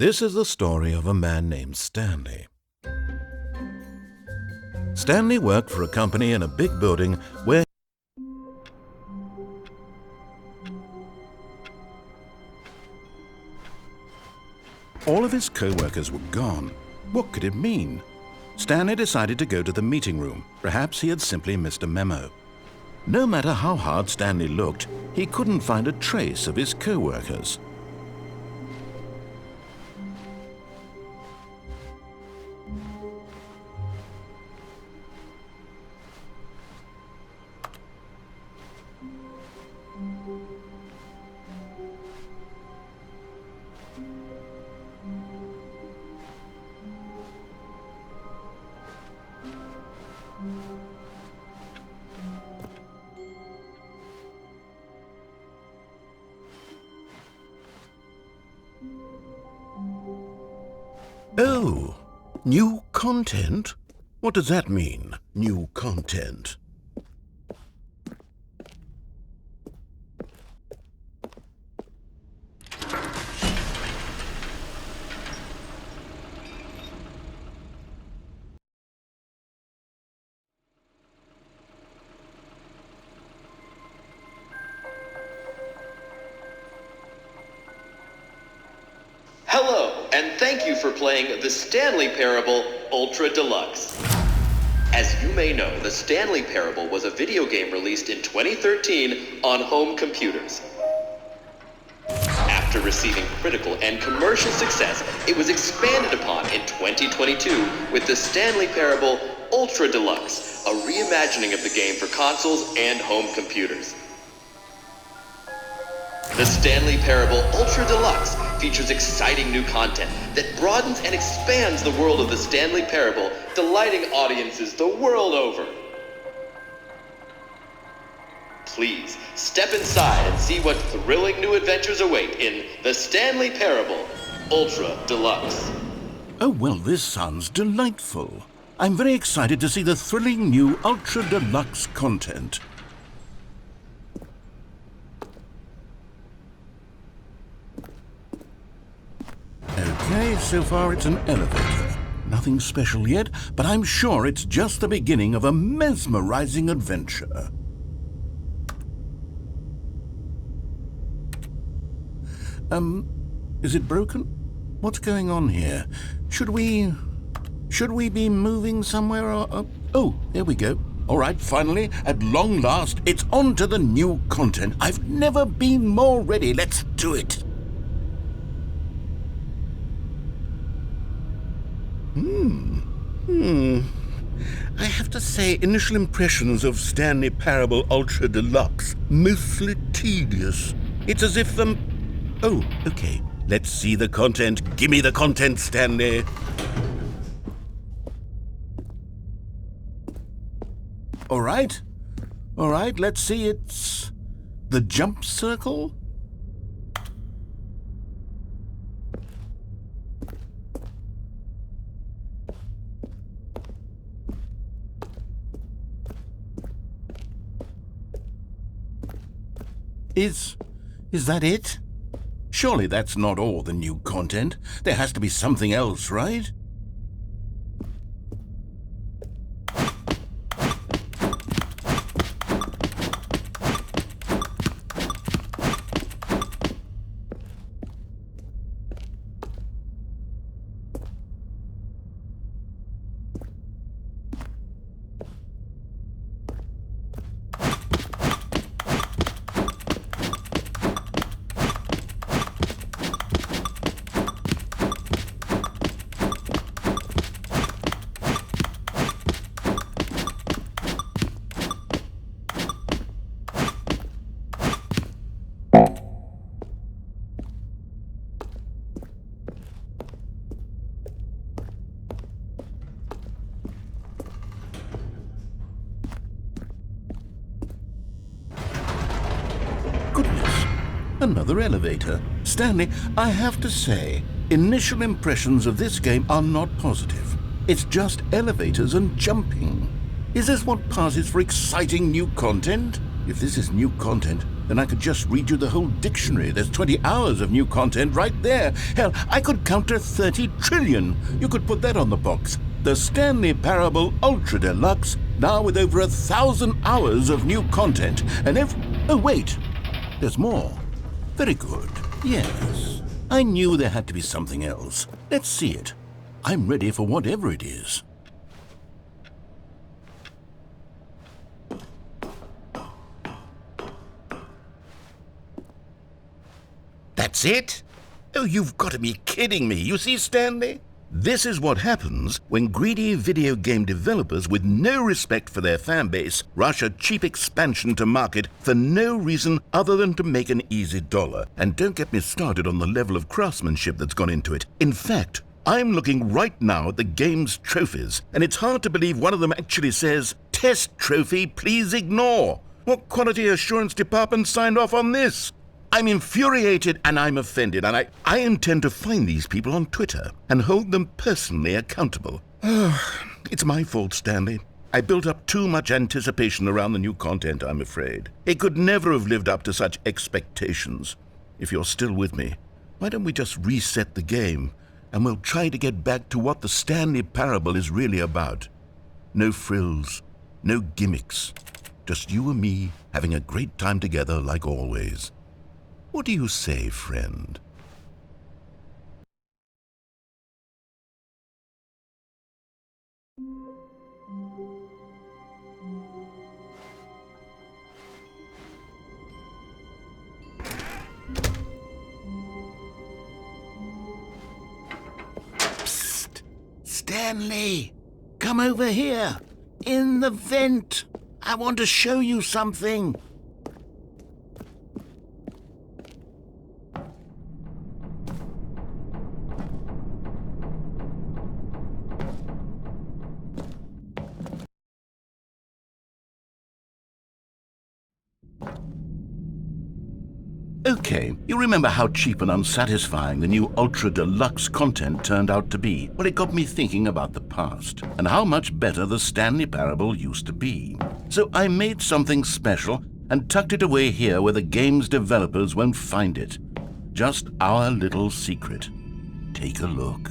This is the story of a man named Stanley. Stanley worked for a company in a big building where all of his co-workers were gone. What could it mean? Stanley decided to go to the meeting room. Perhaps he had simply missed a memo. No matter how hard Stanley looked, he couldn't find a trace of his co-workers. Oh, new content? What does that mean, new content? Hello, and thank you for playing the Stanley Parable Ultra Deluxe. As you may know, the Stanley Parable was a video game released in 2013 on home computers. After receiving critical and commercial success, it was expanded upon in 2022 with the Stanley Parable Ultra Deluxe, a reimagining of the game for consoles and home computers. The Stanley Parable Ultra Deluxe features exciting new content that broadens and expands the world of the Stanley Parable, delighting audiences the world over. Please, step inside and see what thrilling new adventures await in the Stanley Parable Ultra Deluxe. Oh, well, this sounds delightful. I'm very excited to see the thrilling new Ultra Deluxe content. Okay, so far it's an elevator. Nothing special yet, but I'm sure it's just the beginning of a mesmerizing adventure. Is it broken? What's going on here? Should we be moving somewhere or... Oh, there we go. All right, finally, at long last, it's on to the new content. I've never been more ready. Let's do it. I have to say, initial impressions of Stanley Parable Ultra Deluxe, mostly tedious. It's as if Oh, okay. Let's see the content. Give me the content, Stanley. All right, let's see. It's the jump circle. Is that it? Surely that's not all the new content. There has to be something else, right? Goodness, another elevator. Stanley, I have to say, initial impressions of this game are not positive. It's just elevators and jumping. Is this what passes for exciting new content? If this is new content, then I could just read you the whole dictionary. There's 20 hours of new content right there. Hell, I could count to 30 trillion. You could put that on the box. The Stanley Parable Ultra Deluxe, now with over 1,000 hours of new content. And oh wait, there's more. Very good. Yes. I knew there had to be something else. Let's see it. I'm ready for whatever it is. That's it? Oh, you've got to be kidding me. You see, Stanley? This is what happens when greedy video game developers with no respect for their fan base rush a cheap expansion to market for no reason other than to make an easy dollar. And don't get me started on the level of craftsmanship that's gone into it. In fact, I'm looking right now at the game's trophies, and it's hard to believe one of them actually says, "Test trophy, please ignore." What quality assurance department signed off on this? I'm infuriated and I'm offended, and I intend to find these people on Twitter and hold them personally accountable. It's my fault, Stanley. I built up too much anticipation around the new content, I'm afraid. It could never have lived up to such expectations. If you're still with me, why don't we just reset the game and we'll try to get back to what the Stanley Parable is really about. No frills, no gimmicks, just you and me having a great time together like always. What do you say, friend? Psst! Stanley! Come over here! In the vent! I want to show you something! Okay, you remember how cheap and unsatisfying the new Ultra Deluxe content turned out to be? Well, it got me thinking about the past and how much better the Stanley Parable used to be. So I made something special and tucked it away here where the game's developers won't find it. Just our little secret. Take a look.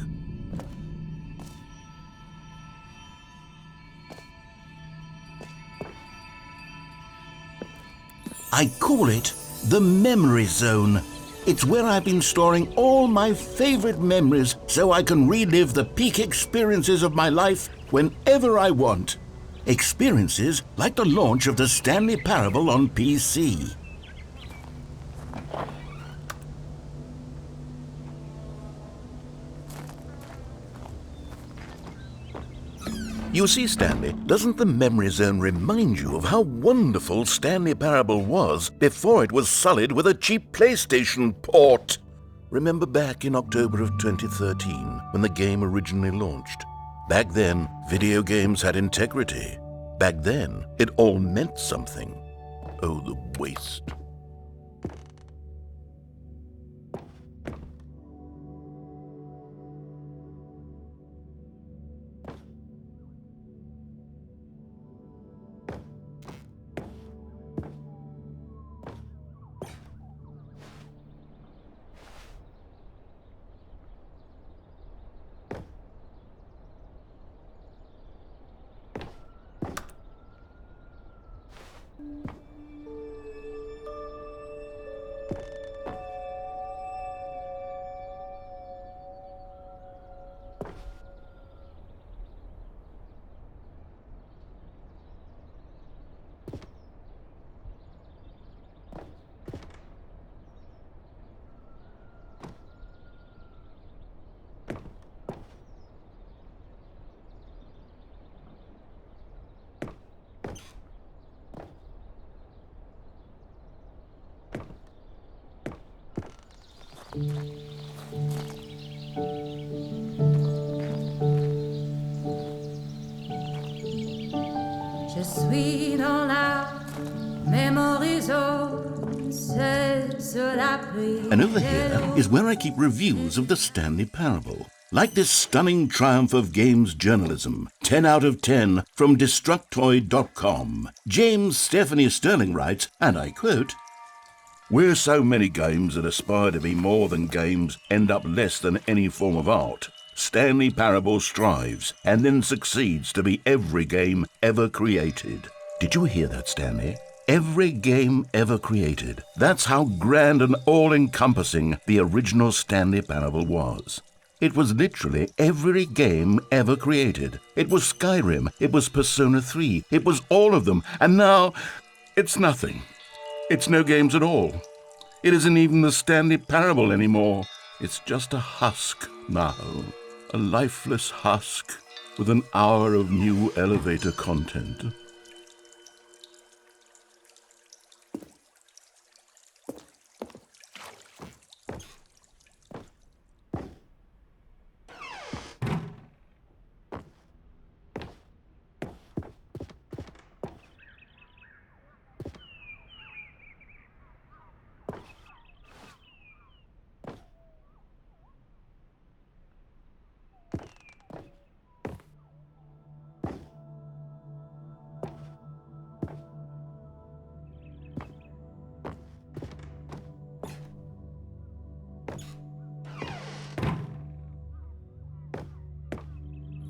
I call it the Memory Zone. It's where I've been storing all my favorite memories so I can relive the peak experiences of my life whenever I want. Experiences like the launch of the Stanley Parable on PC. You see, Stanley, doesn't the Memory Zone remind you of how wonderful Stanley Parable was before it was sullied with a cheap PlayStation port? Remember back in October of 2013, when the game originally launched? Back then, video games had integrity. Back then, it all meant something. Oh, the waste. Je suis dans la Memory Zone, seul sur la pluie. And over here is where I keep reviews of the Stanley Parable. Like this stunning triumph of games journalism, 10 out of 10 from Destructoid.com. James Stephanie Sterling writes, and I quote, Where so many games that aspire to be more than games end up less than any form of art, Stanley Parable strives and then succeeds to be every game ever created. Did you hear that, Stanley? Every game ever created. That's how grand and all-encompassing the original Stanley Parable was. It was literally every game ever created. It was Skyrim, it was Persona 3, it was all of them, and now it's nothing. It's no games at all. It isn't even the Stanley Parable anymore. It's just a husk now, a lifeless husk with an hour of new elevator content.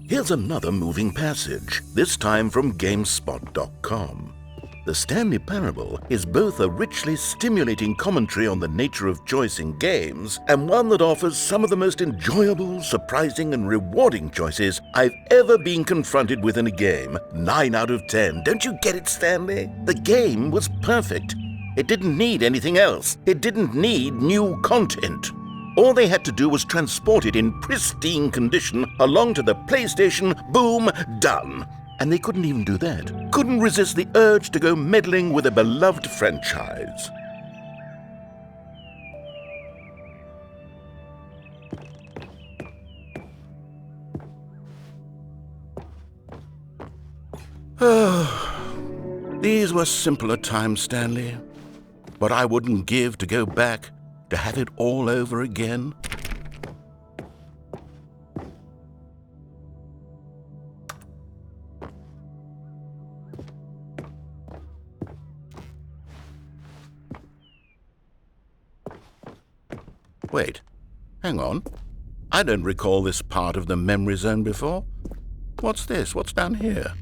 Here's another moving passage, this time from GameSpot.com. The Stanley Parable is both a richly stimulating commentary on the nature of choice in games and one that offers some of the most enjoyable, surprising, and rewarding choices I've ever been confronted with in a game. 9 out of 10. Don't you get it, Stanley? The game was perfect. It didn't need anything else. It didn't need new content. All they had to do was transport it in pristine condition along to the PlayStation, boom, done. And they couldn't even do that. Couldn't resist the urge to go meddling with a beloved franchise. These were simpler times, Stanley. But I wouldn't give to go back to have it all over again. Wait, hang on. I don't recall this part of the memory zone before. What's this? What's down here?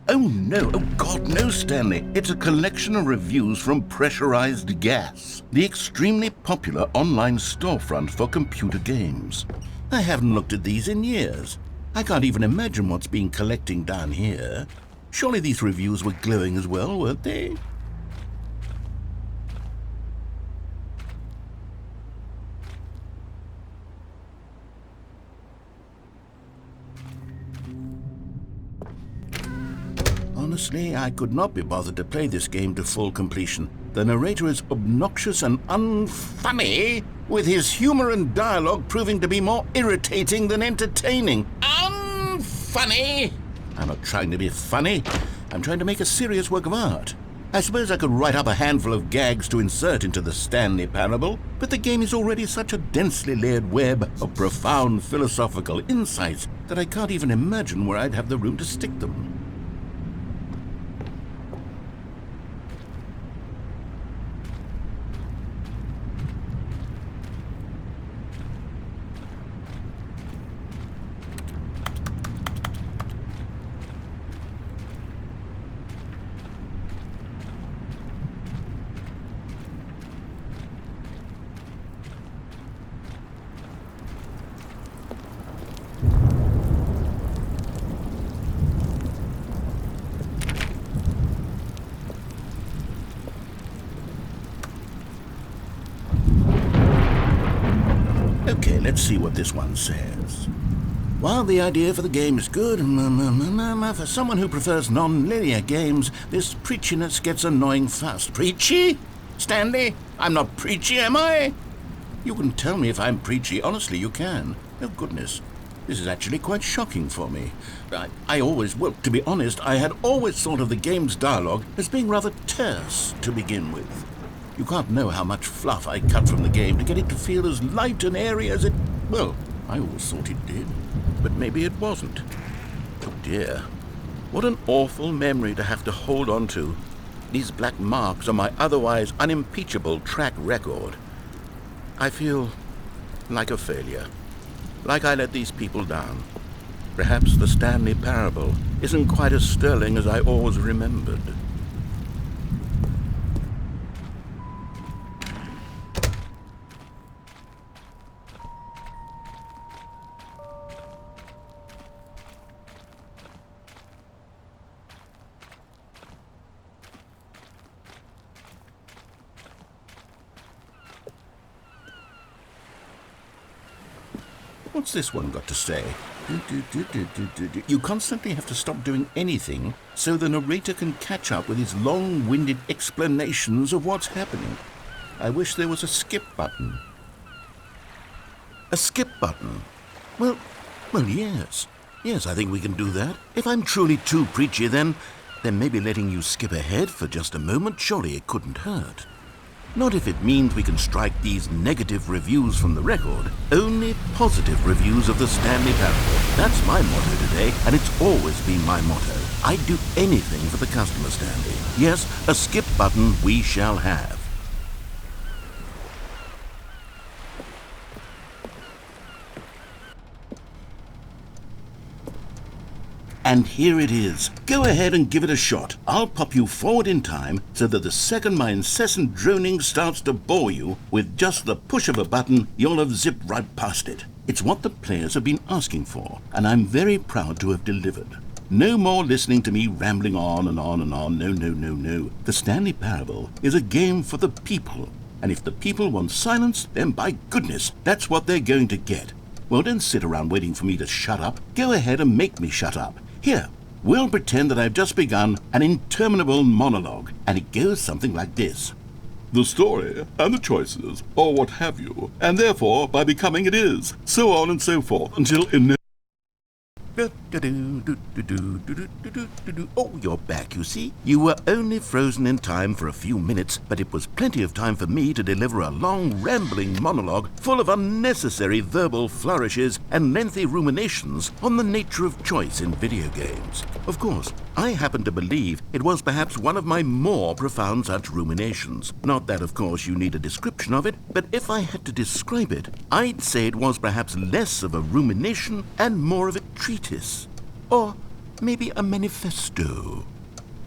Oh no, oh God, no, Stanley. It's a collection of reviews from Pressurized Gas, the extremely popular online storefront for computer games. I haven't looked at these in years. I can't even imagine what's been collecting down here. Surely these reviews were glowing as well, weren't they? Honestly, I could not be bothered to play this game to full completion. The narrator is obnoxious and unfunny, with his humor and dialogue proving to be more irritating than entertaining. Unfunny! I'm not trying to be funny. I'm trying to make a serious work of art. I suppose I could write up a handful of gags to insert into the Stanley Parable, but the game is already such a densely layered web of profound philosophical insights that I can't even imagine where I'd have the room to stick them. Okay, let's see what this one says. While the idea for the game is good, for someone who prefers non-linear games, this preachiness gets annoying fast. Preachy? Stanley? I'm not preachy, am I? You can tell me if I'm preachy. Honestly, you can. Oh, goodness. This is actually quite shocking for me. Well, to be honest, I had always thought of the game's dialogue as being rather terse to begin with. You can't know how much fluff I cut from the game to get it to feel as light and airy as it... Well, I always thought it did, but maybe it wasn't. Oh dear. What an awful memory to have to hold on to. These black marks on my otherwise unimpeachable track record. I feel like a failure. Like I let these people down. Perhaps the Stanley Parable isn't quite as sterling as I always remembered. What's this one got to say? You constantly have to stop doing anything so the narrator can catch up with his long-winded explanations of what's happening. I wish there was a skip button. A skip button? Well, yes. Yes, I think we can do that. If I'm truly too preachy, then maybe letting you skip ahead for just a moment, surely it couldn't hurt. Not if it means we can strike these negative reviews from the record. Only positive reviews of the Stanley Parable. That's my motto today, and it's always been my motto. I'd do anything for the customer, Stanley. Yes, a skip button we shall have. And here it is. Go ahead and give it a shot. I'll pop you forward in time so that the second my incessant droning starts to bore you, with just the push of a button, you'll have zipped right past it. It's what the players have been asking for, and I'm very proud to have delivered. No more listening to me rambling on and on and on. No. The Stanley Parable is a game for the people, and if the people want silence, then by goodness, that's what they're going to get. Well, don't sit around waiting for me to shut up. Go ahead and make me shut up. Here, we'll pretend that I've just begun an interminable monologue, and it goes something like this. The story, and the choices, or what have you, and therefore, by becoming it is, so on and so forth, until Oh, you're back, you see. You were only frozen in time for a few minutes, but it was plenty of time for me to deliver a long, rambling monologue full of unnecessary verbal flourishes and lengthy ruminations on the nature of choice in video games. Of course, I happen to believe it was perhaps one of my more profound such ruminations. Not that, of course, you need a description of it, but if I had to describe it, I'd say it was perhaps less of a rumination and more of a treatise. Or maybe a manifesto.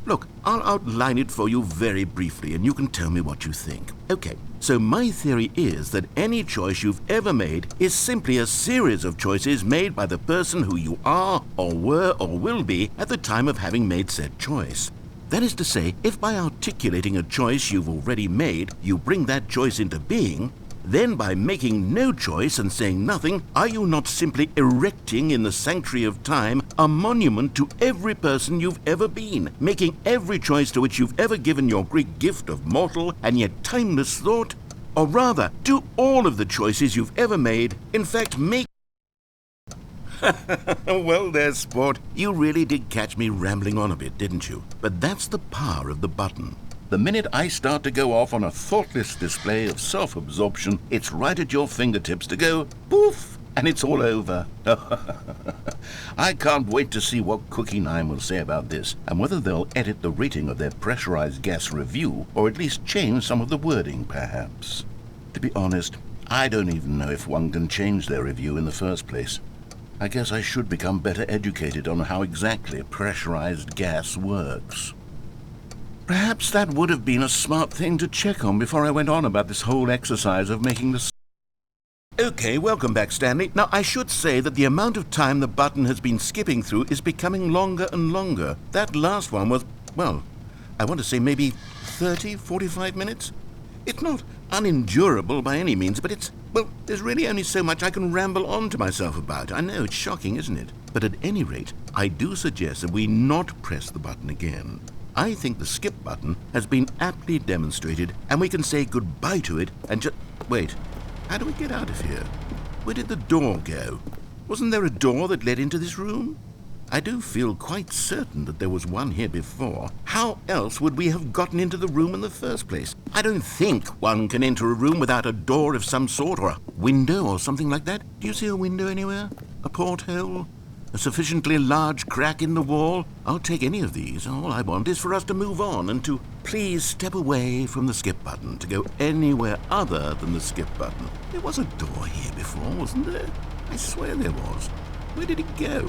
Look, I'll outline it for you very briefly, and you can tell me what you think. Okay, so my theory is that any choice you've ever made is simply a series of choices made by the person who you are, or were, or will be at the time of having made said choice. That is to say, if by articulating a choice you've already made, you bring that choice into being, then by making no choice and saying nothing, are you not simply erecting in the sanctuary of time a monument to every person you've ever been, making every choice to which you've ever given your Greek gift of mortal and yet timeless thought? Or rather, do all of the choices you've ever made, in fact, make... Well there, sport. You really did catch me rambling on a bit, didn't you? But that's the power of the button. The minute I start to go off on a thoughtless display of self-absorption, it's right at your fingertips to go poof, and it's all over. I can't wait to see what Cookie 9 will say about this, and whether they'll edit the rating of their pressurized gas review, or at least change some of the wording, perhaps. To be honest, I don't even know if one can change their review in the first place. I guess I should become better educated on how exactly pressurized gas works. Perhaps that would have been a smart thing to check on before I went on about this whole exercise of making the... Okay, welcome back, Stanley. Now, I should say that the amount of time the button has been skipping through is becoming longer and longer. That last one was, well, I want to say maybe 30, 45 minutes? It's not unendurable by any means, but it's, well, there's really only so much I can ramble on to myself about. I know, it's shocking, isn't it? But at any rate, I do suggest that we not press the button again. I think the skip button has been aptly demonstrated, and we can say goodbye to it and just... Wait, how do we get out of here? Where did the door go? Wasn't there a door that led into this room? I do feel quite certain that there was one here before. How else would we have gotten into the room in the first place? I don't think one can enter a room without a door of some sort, or a window or something like that. Do you see a window anywhere? A porthole? A sufficiently large crack in the wall? I'll take any of these. All I want is for us to move on and to please step away from the skip button, to go anywhere other than the skip button. There was a door here before, wasn't there? I swear there was. Where did it go?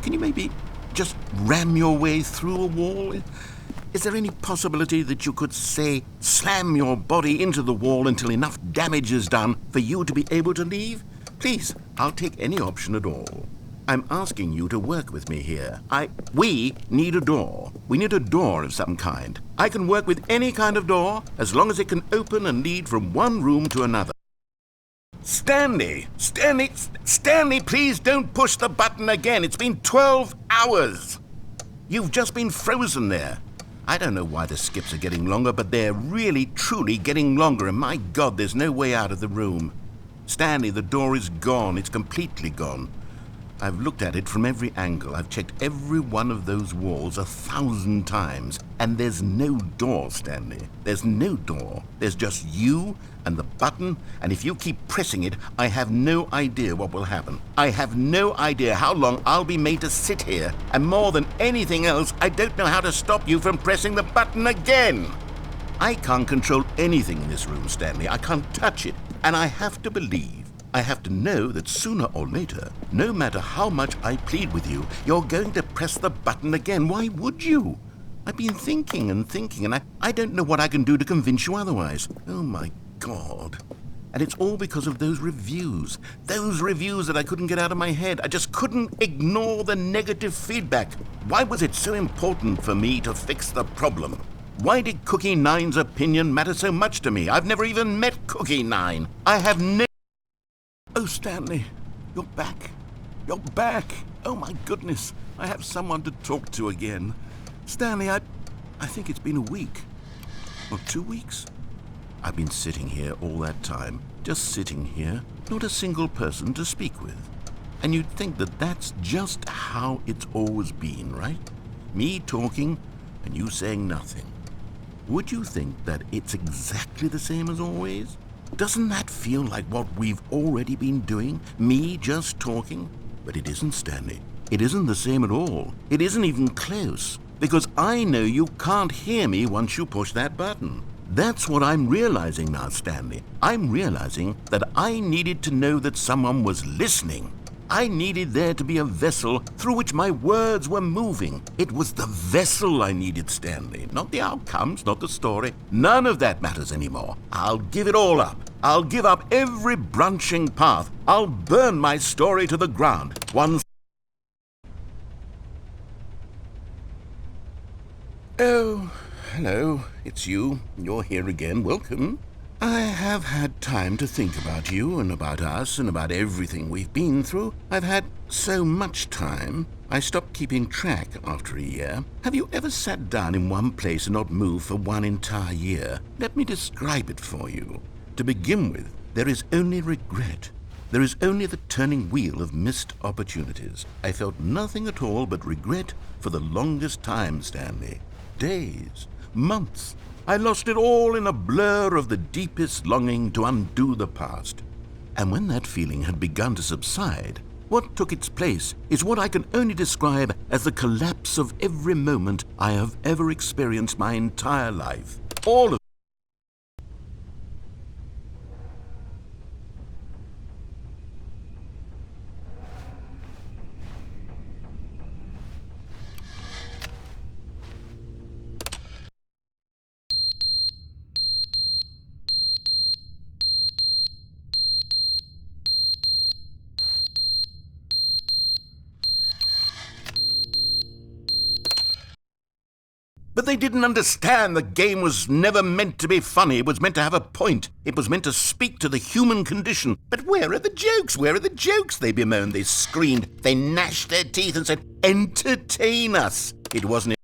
Can you maybe just ram your way through a wall? Is there any possibility that you could, say, slam your body into the wall until enough damage is done for you to be able to leave? Please, I'll take any option at all. I'm asking you to work with me here. We need a door. We need a door of some kind. I can work with any kind of door as long as it can open and lead from one room to another. Stanley, please don't push the button again. It's been 12 hours. You've just been frozen there. I don't know why the skips are getting longer, but they're really, truly getting longer, and my God, there's no way out of the room. Stanley, the door is gone. It's completely gone. I've looked at it from every angle. I've checked every one of those walls 1,000 times, and there's no door, Stanley. There's no door. There's just you and the button, and if you keep pressing it, I have no idea what will happen. I have no idea how long I'll be made to sit here, and more than anything else, I don't know how to stop you from pressing the button again. I can't control anything in this room, Stanley. I can't touch it, and I have to believe, I have to know that sooner or later, no matter how much I plead with you, you're going to press the button again. Why would you? I've been thinking, and I don't know what I can do to convince you otherwise. Oh, my God. And it's all because of those reviews that I couldn't get out of my head. I just couldn't ignore the negative feedback. Why was it so important for me to fix the problem? Why did Cookie Nine's opinion matter so much to me? I've never even met Cookie Nine. I have no... Oh, Stanley, you're back. You're back. Oh, my goodness. I have someone to talk to again. Stanley, I think it's been a week. Or 2 weeks. I've been sitting here all that time. Just sitting here. Not a single person to speak with. And you'd think that that's just how it's always been, right? Me talking and you saying nothing. Would you think that it's exactly the same as always? Doesn't that feel like what we've already been doing? Me just talking? But it isn't, Stanley. It isn't the same at all. It isn't even close. Because I know you can't hear me once you push that button. That's what I'm realizing now, Stanley. I'm realizing that I needed to know that someone was listening. I needed there to be a vessel through which my words were moving. It was the vessel I needed, Stanley. Not the outcomes, not the story. None of that matters anymore. I'll give it all up. I'll give up every branching path. I'll burn my story to the ground. Oh, hello. It's you. You're here again. Welcome. I have had time to think about you and about us and about everything we've been through. I've had so much time. I stopped keeping track after a year. Have you ever sat down in one place and not moved for one entire year? Let me describe it for you. To begin with, there is only regret. There is only the turning wheel of missed opportunities. I felt nothing at all but regret for the longest time, Stanley. Days, months. I lost it all in a blur of the deepest longing to undo the past. And when that feeling had begun to subside, what took its place is what I can only describe as the collapse of every moment I have ever experienced my entire life. All of But they didn't understand the game was never meant to be funny. It was meant to have a point. It was meant to speak to the human condition. But where are the jokes? Where are the jokes? They bemoaned, they screamed, they gnashed their teeth and said, entertain us. It wasn't...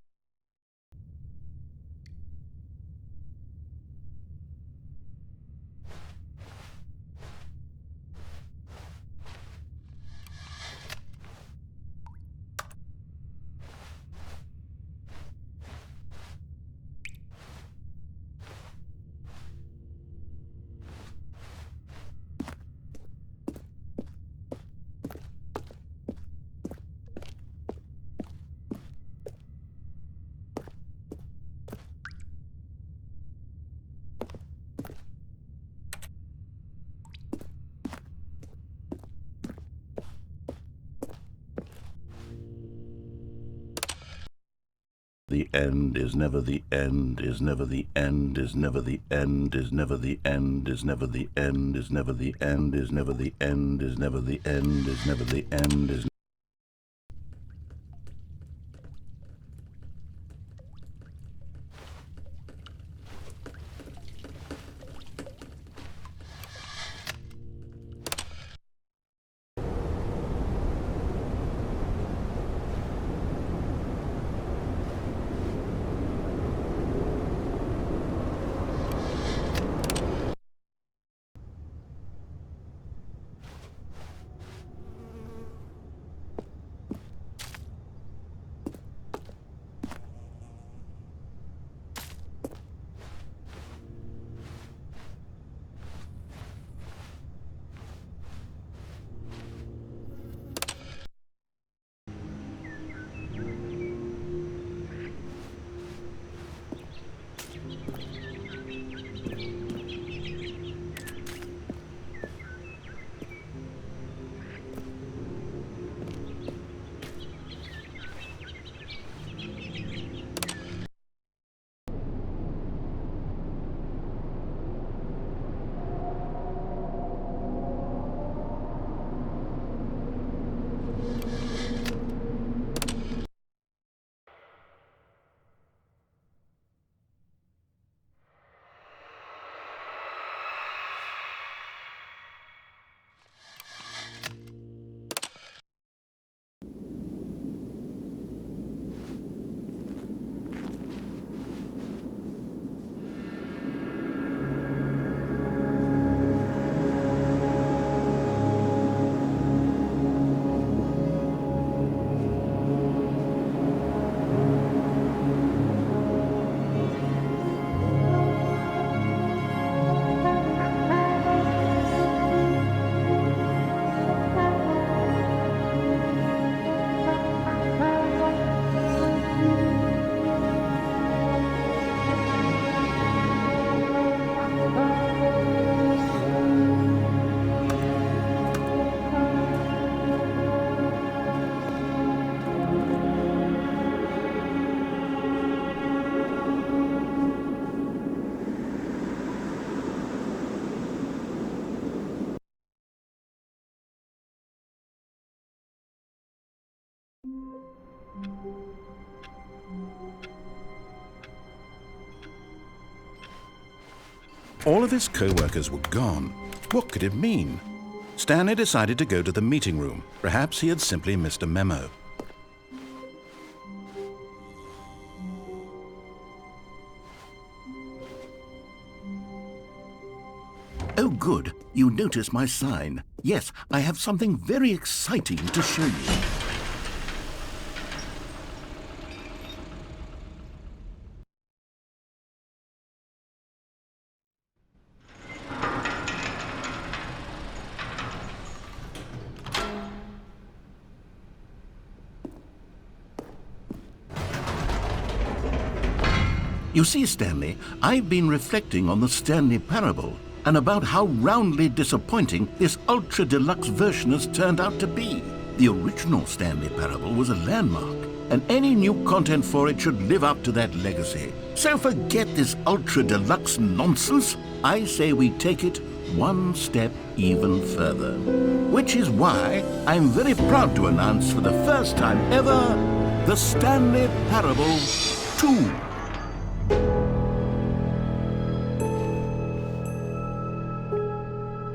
The end is never the end, is never the end, is never the end, is never the end, is never the end, is never the end, is never the end, is never the end, is never the end, is All of his co-workers were gone. What could it mean? Stanley decided to go to the meeting room. Perhaps he had simply missed a memo. Oh, good. You notice my sign. Yes, I have something very exciting to show you. You see, Stanley, I've been reflecting on the Stanley parable and about how roundly disappointing this ultra-deluxe version has turned out to be. The original Stanley parable was a landmark, and any new content for it should live up to that legacy. So forget this ultra-deluxe nonsense. I say we take it one step even further. Which is why I'm very proud to announce for the first time ever, the Stanley Parable 2.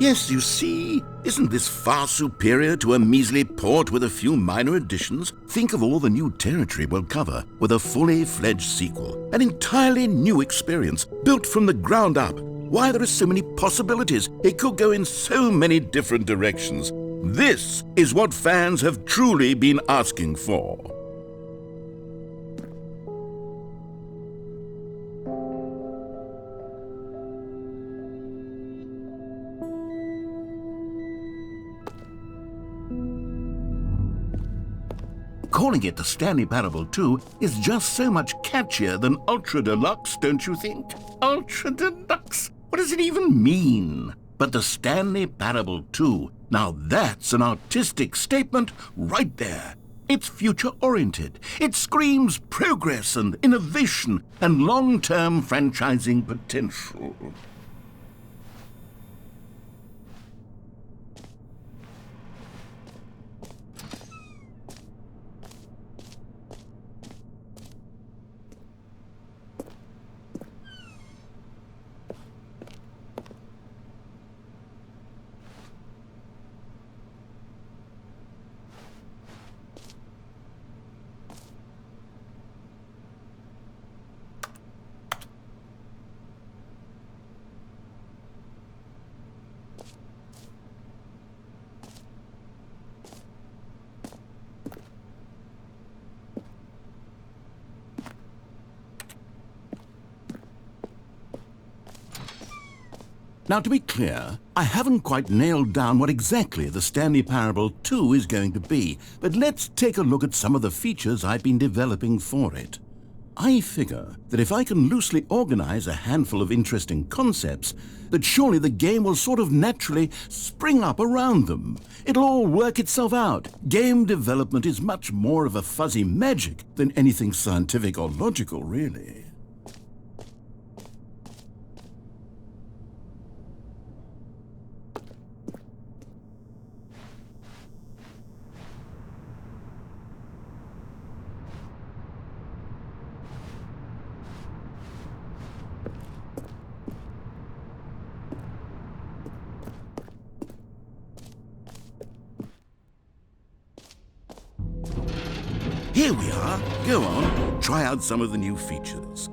Yes, you see, isn't this far superior to a measly port with a few minor additions? Think of all the new territory we'll cover with a fully fledged sequel. An entirely new experience, built from the ground up. Why, there are so many possibilities. It could go in so many different directions. This is what fans have truly been asking for. Calling it the Stanley Parable 2 is just so much catchier than Ultra Deluxe, don't you think? Ultra Deluxe? What does it even mean? But the Stanley Parable 2, now that's an artistic statement right there. It's future-oriented. It screams progress and innovation and long-term franchising potential. Now, to be clear, I haven't quite nailed down what exactly the Stanley Parable 2 is going to be, but let's take a look at some of the features I've been developing for it. I figure that if I can loosely organize a handful of interesting concepts, that surely the game will sort of naturally spring up around them. It'll all work itself out. Game development is much more of a fuzzy magic than anything scientific or logical, really. Here we are. Go on, try out some of the new features.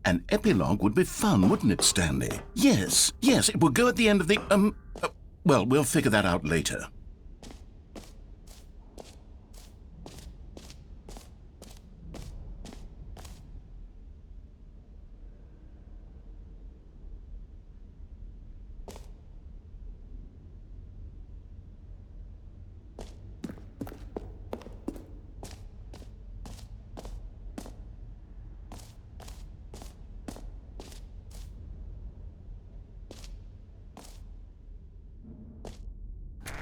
An epilogue would be fun, wouldn't it, Stanley? Yes, it will go at the end of the, well, we'll figure that out later.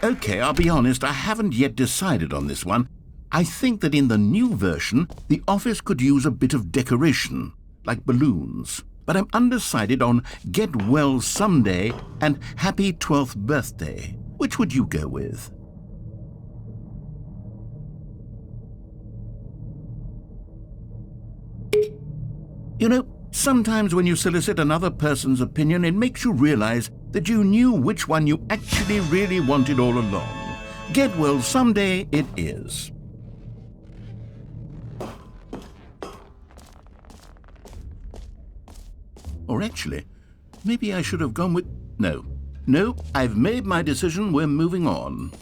Okay, I'll be honest, I haven't yet decided on this one. I think that in the new version, the office could use a bit of decoration, like balloons. But I'm undecided on Get Well Someday and Happy 12th Birthday. Which would you go with? You know, sometimes when you solicit another person's opinion, it makes you realize that you knew which one you actually really wanted all along. Get Well Someday it is. Or actually, maybe I should have gone with... No, I've made my decision, we're moving on.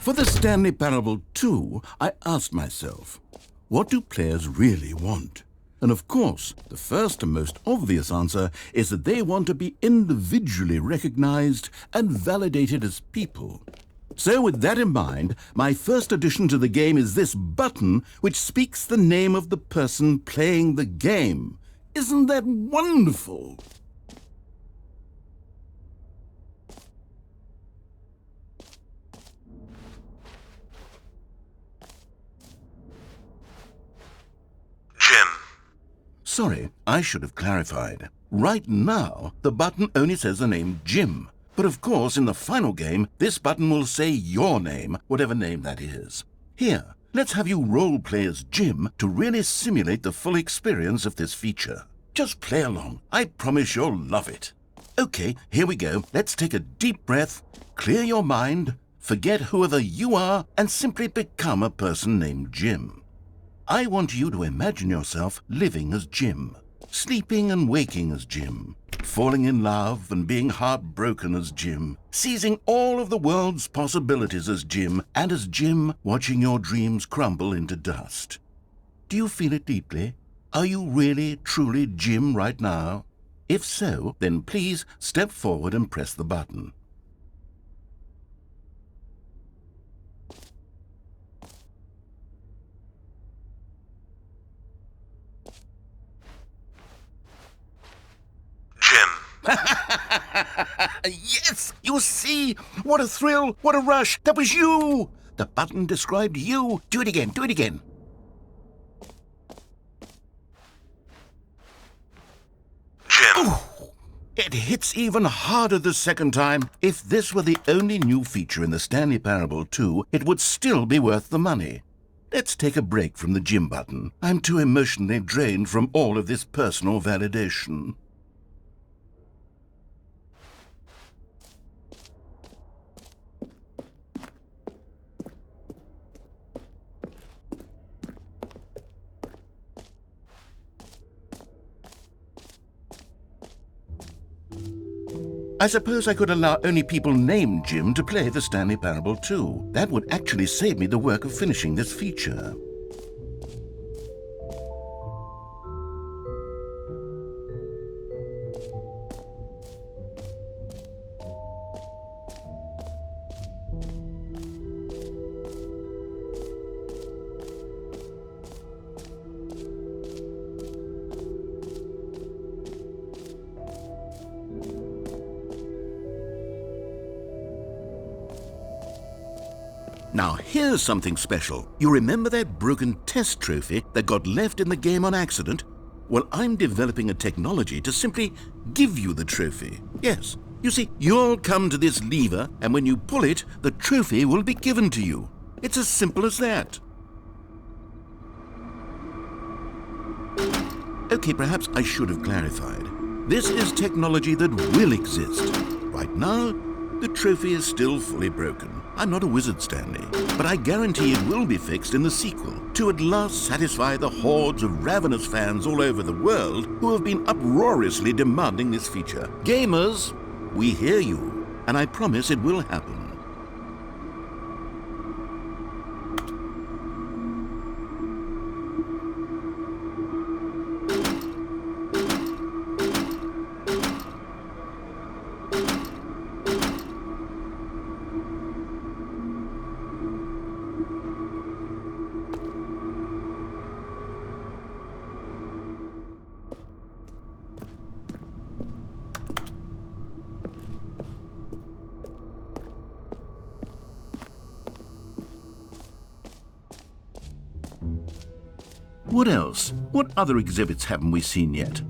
For the Stanley Parable 2, I asked myself, what do players really want? And of course, the first and most obvious answer is that they want to be individually recognized and validated as people. So with that in mind, my first addition to the game is this button which speaks the name of the person playing the game. Isn't that wonderful? Jim. Sorry, I should have clarified. Right now, the button only says the name Jim. But of course, in the final game, this button will say your name, whatever name that is. Here, let's have you role-play as Jim to really simulate the full experience of this feature. Just play along. I promise you'll love it. Okay, here we go. Let's take a deep breath, clear your mind, forget whoever you are, and simply become a person named Jim. I want you to imagine yourself living as Jim, sleeping and waking as Jim, falling in love and being heartbroken as Jim, seizing all of the world's possibilities as Jim, and as Jim watching your dreams crumble into dust. Do you feel it deeply? Are you really, truly Jim right now? If so, then please step forward and press the button. Yes! You see? What a thrill! What a rush! That was you! The button described you. Do it again. Do it again. Jim. Oh, it hits even harder the second time. If this were the only new feature in the Stanley Parable 2, it would still be worth the money. Let's take a break from the Jim button. I'm too emotionally drained from all of this personal validation. I suppose I could allow only people named Jim to play the Stanley Parable 2. That would actually save me the work of finishing this feature. Now here's something special. You remember that broken test trophy that got left in the game on accident? Well, I'm developing a technology to simply give you the trophy. Yes, you see, you'll come to this lever, and when you pull it, the trophy will be given to you. It's as simple as that. Okay, perhaps I should have clarified. This is technology that will exist. Right now, the trophy is still fully broken. I'm not a wizard, Stanley, but I guarantee it will be fixed in the sequel to at last satisfy the hordes of ravenous fans all over the world who have been uproariously demanding this feature. Gamers, we hear you, and I promise it will happen. What else? What other exhibits haven't we seen yet?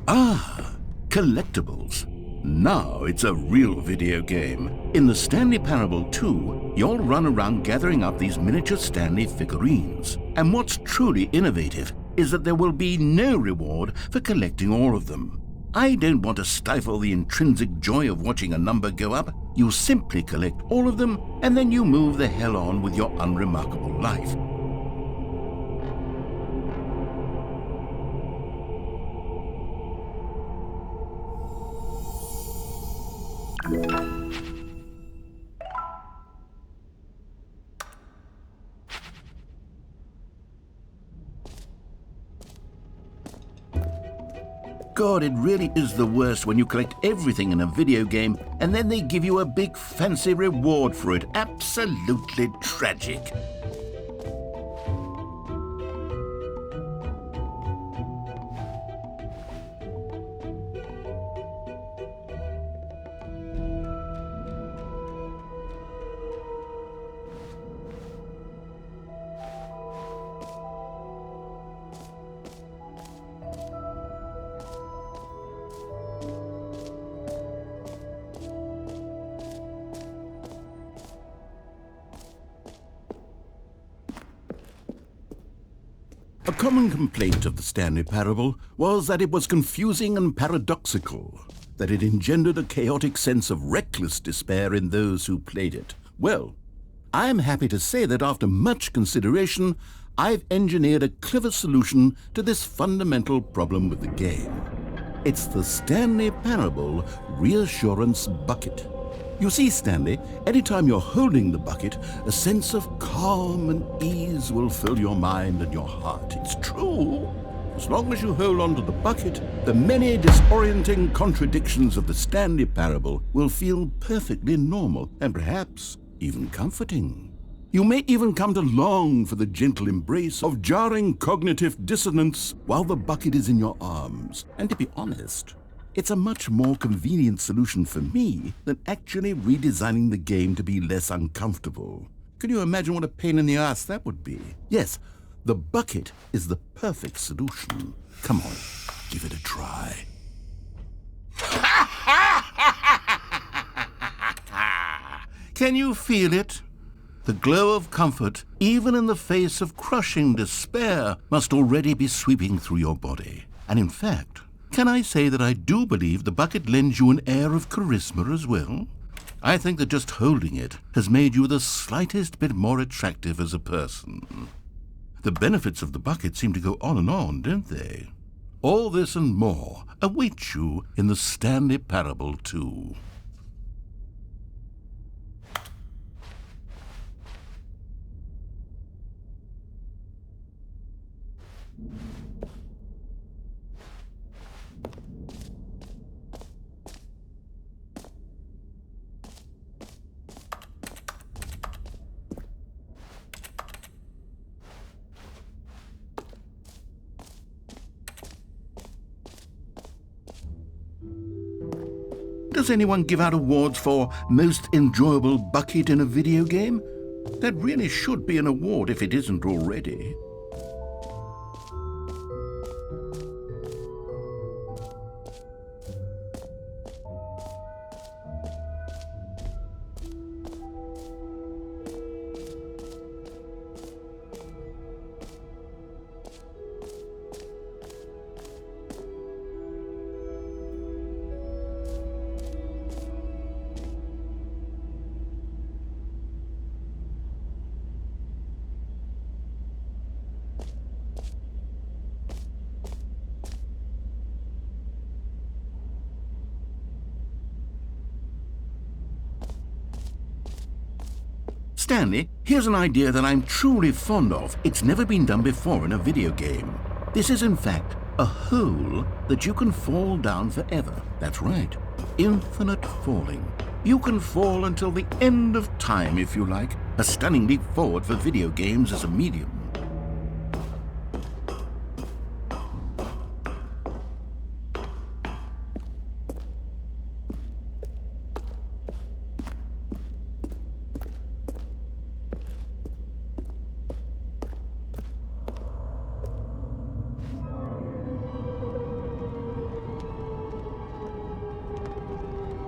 Ah, collectibles. Now it's a real video game. In the Stanley Parable 2, you'll run around gathering up these miniature Stanley figurines. And what's truly innovative is that there will be no reward for collecting all of them. I don't want to stifle the intrinsic joy of watching a number go up. You simply collect all of them, and then you move the hell on with your unremarkable life. God, it really is the worst when you collect everything in a video game and then they give you a big fancy reward for it. Absolutely tragic. A common complaint of the Stanley Parable was that it was confusing and paradoxical, that it engendered a chaotic sense of reckless despair in those who played it. Well, I'm happy to say that after much consideration, I've engineered a clever solution to this fundamental problem with the game. It's the Stanley Parable Reassurance Bucket. You see, Stanley, anytime you're holding the bucket, a sense of calm and ease will fill your mind and your heart. It's true. As long as you hold on to the bucket, the many disorienting contradictions of the Stanley Parable will feel perfectly normal and perhaps even comforting. You may even come to long for the gentle embrace of jarring cognitive dissonance while the bucket is in your arms. And to be honest, it's a much more convenient solution for me than actually redesigning the game to be less uncomfortable. Can you imagine what a pain in the ass that would be? Yes, the bucket is the perfect solution. Come on, give it a try. Can you feel it? The glow of comfort, even in the face of crushing despair, must already be sweeping through your body. And in fact, can I say that I do believe the bucket lends you an air of charisma as well? I think that just holding it has made you the slightest bit more attractive as a person. The benefits of the bucket seem to go on, don't they? All this and more await you in the Stanley Parable 2. Does anyone give out awards for most enjoyable bucket in a video game? That really should be an award if it isn't already. Stanley, here's an idea that I'm truly fond of. It's never been done before in a video game. This is, in fact, a hole that you can fall down forever. That's right. Infinite falling. You can fall until the end of time, if you like. A stunning leap forward for video games as a medium.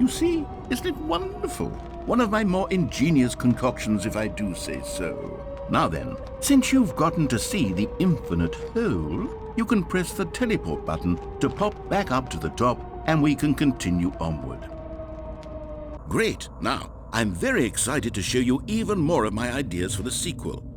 You see, isn't it wonderful? One of my more ingenious concoctions, if I do say so. Now then, since you've gotten to see the infinite hole, you can press the teleport button to pop back up to the top, and we can continue onward. Great! Now, I'm very excited to show you even more of my ideas for the sequel.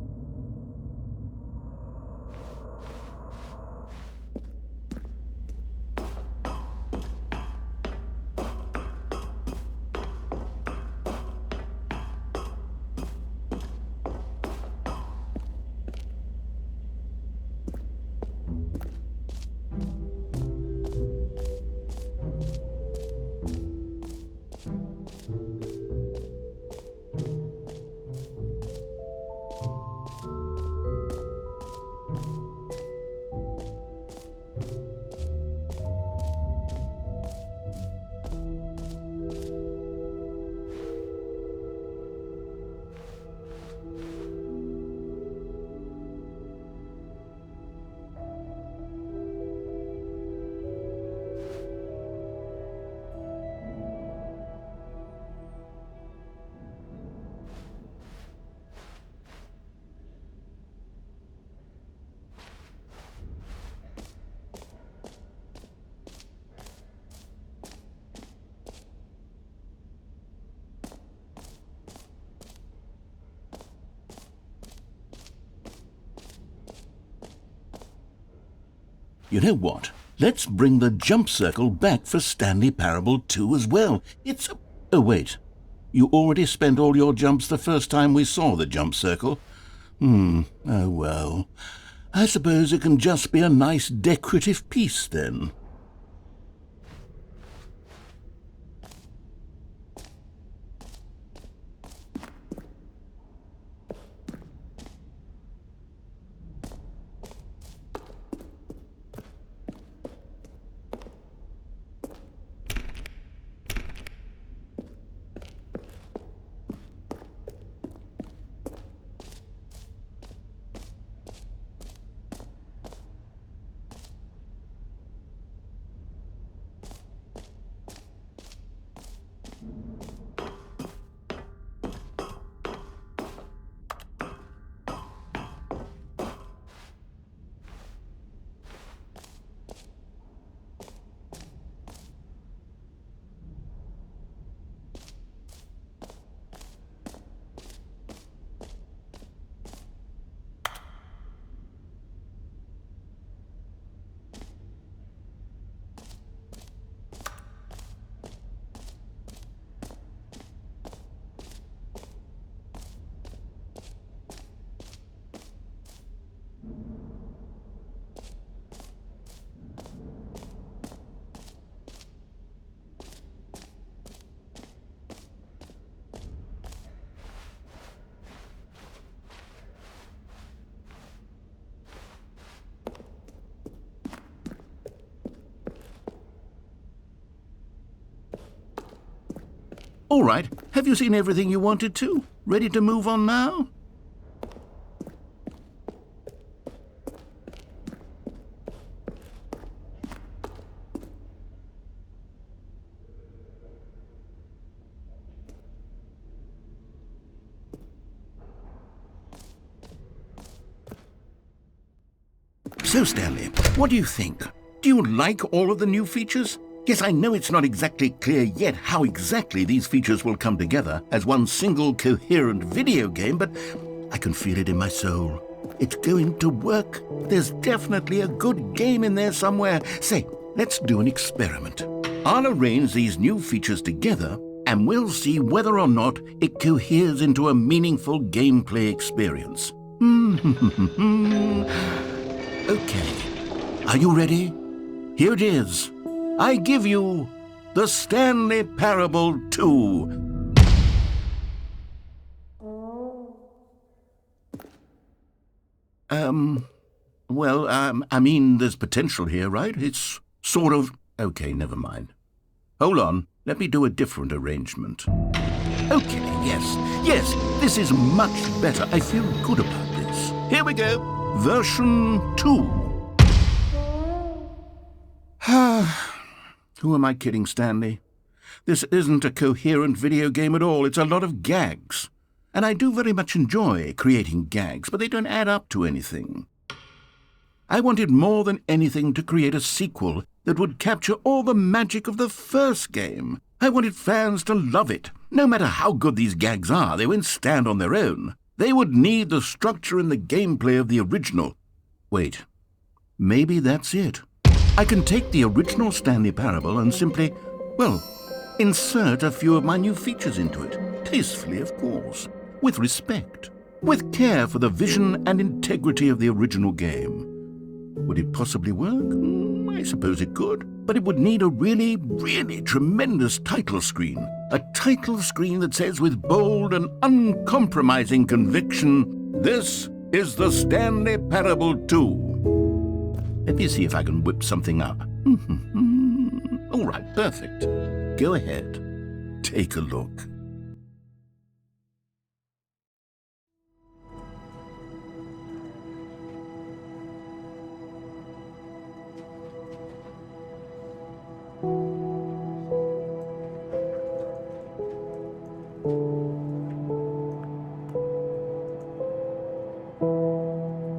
You know what? Let's bring the jump circle back for Stanley Parable 2 as well. It's... Oh, wait. You already spent all your jumps the first time we saw the jump circle. Oh well. I suppose it can just be a nice decorative piece then. All right, have you seen everything you wanted to? Ready to move on now? So, Stanley, what do you think? Do you like all of the new features? Yes, I know it's not exactly clear yet how exactly these features will come together as one single coherent video game, but I can feel it in my soul. It's going to work. There's definitely a good game in there somewhere. Say, let's do an experiment. I'll arrange these new features together and we'll see whether or not it coheres into a meaningful gameplay experience. Okay. Are you ready? Here it is. I give you the Stanley Parable 2. I mean, there's potential here, right? It's sort of... Okay, never mind. Hold on, let me do a different arrangement. Okay, yes, this is much better. I feel good about this. Here we go, version 2. Who am I kidding, Stanley? This isn't a coherent video game at all. It's a lot of gags. And I do very much enjoy creating gags, but they don't add up to anything. I wanted more than anything to create a sequel that would capture all the magic of the first game. I wanted fans to love it. No matter how good these gags are, they won't stand on their own. They would need the structure and the gameplay of the original. Wait, maybe that's it. I can take the original Stanley Parable and simply, well, insert a few of my new features into it. Tastefully, of course. With respect. With care for the vision and integrity of the original game. Would it possibly work? I suppose it could. But it would need a really, really tremendous title screen. A title screen that says with bold and uncompromising conviction, "This is the Stanley Parable 2. Let me see if I can whip something up. All right, perfect. Go ahead. Take a look.